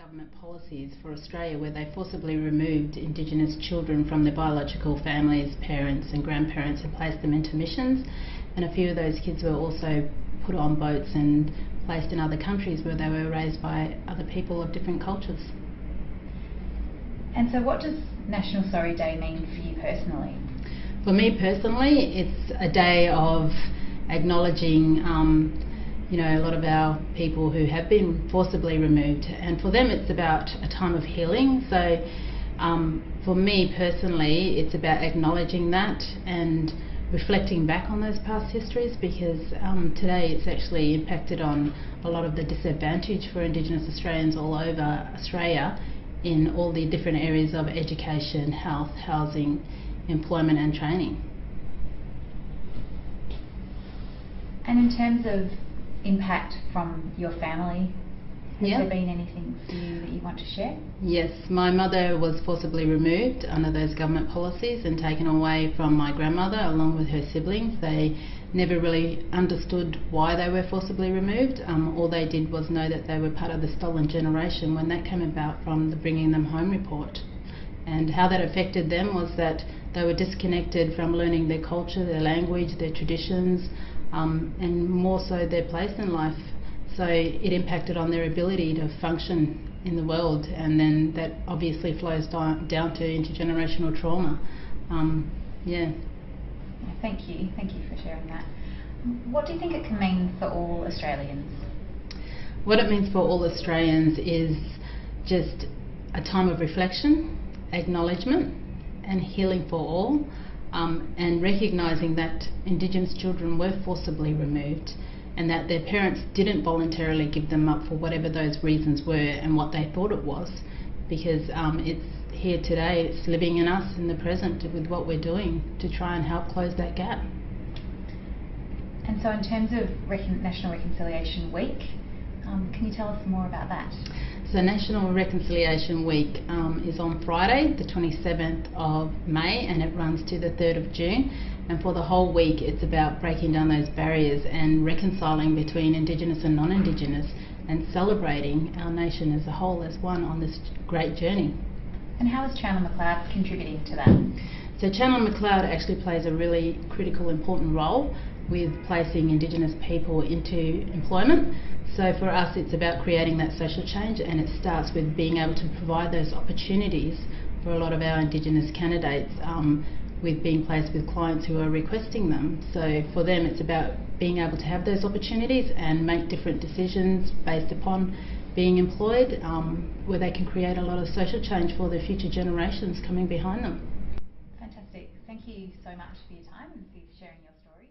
government policies for Australia where they forcibly removed Indigenous children from their biological families, parents and grandparents and placed them into missions, and a few of those kids were also put on boats and placed in other countries where they were raised by other people of different cultures. And so what does National Sorry Day mean for you personally? For me personally, it's a day of acknowledging a lot of our people who have been forcibly removed, and for them it's about a time of healing. So for me personally, it's about acknowledging that and reflecting back on those past histories, because today it's actually impacted on a lot of the disadvantage for Indigenous Australians all over Australia in all the different areas of education, health, housing, employment and training. And in terms of impact from your family, has there been anything for you that you want to share? Yes, my mother was forcibly removed under those government policies and taken away from my grandmother along with her siblings. They never really understood why they were forcibly removed. All they did was know that they were part of the stolen generation when that came about from the Bringing Them Home report. And how that affected them was that they were disconnected from learning their culture, their language, their traditions, and more so their place in life. So it impacted on their ability to function in the world, and then that obviously flows down to intergenerational trauma. Thank you for sharing that. What do you think it can mean for all Australians? What it means for all Australians is just a time of reflection, acknowledgement and healing for all, and recognising that Indigenous children were forcibly removed and that their parents didn't voluntarily give them up for whatever those reasons were and what they thought it was, because it's here today, it's living in us in the present with what we're doing to try and help close that gap. And so in terms of National Reconciliation Week, can you tell us more about that? So National Reconciliation Week is on Friday, the 27th of May, and it runs to the 3rd of June. And for the whole week, it's about breaking down those barriers and reconciling between Indigenous and non-Indigenous and celebrating our nation as a whole as one on this great journey. And how is Chandler McLeod contributing to that? So Chandler McLeod actually plays a really critical, important role with placing Indigenous people into employment. So for us it's about creating that social change, and it starts with being able to provide those opportunities for a lot of our Indigenous candidates with being placed with clients who are requesting them. So for them it's about being able to have those opportunities and make different decisions based upon being employed, where they can create a lot of social change for the future generations coming behind them. Fantastic. Thank you so much for your time and for sharing your stories.